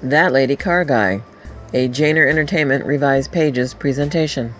That Lady Car Guy, a Jaynor Entertainment Revised Pages presentation.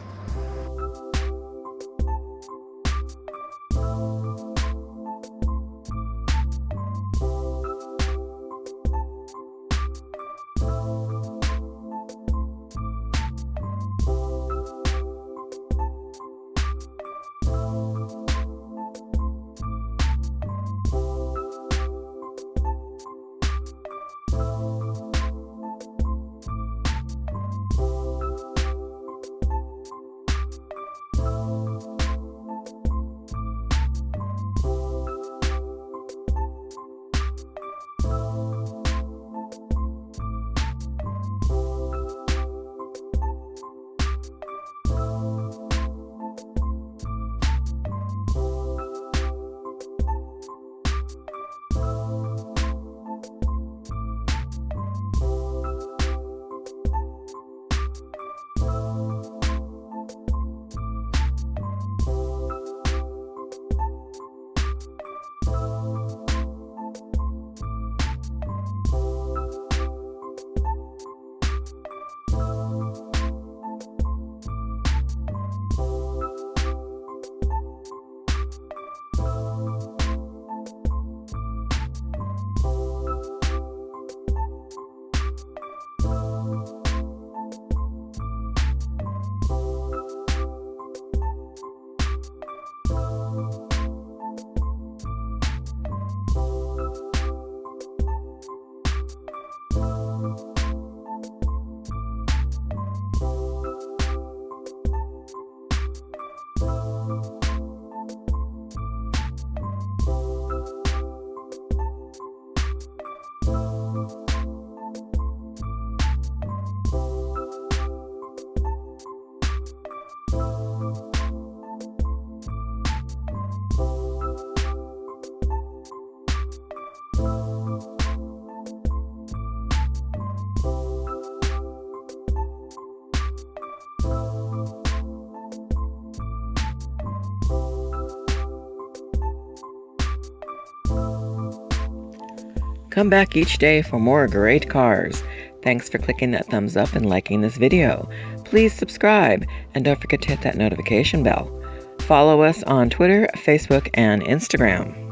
Come back each day for more great cars. Thanks for clicking that thumbs up and liking this video. Please subscribe and don't forget to hit that notification bell. Follow us on Twitter, Facebook, and Instagram.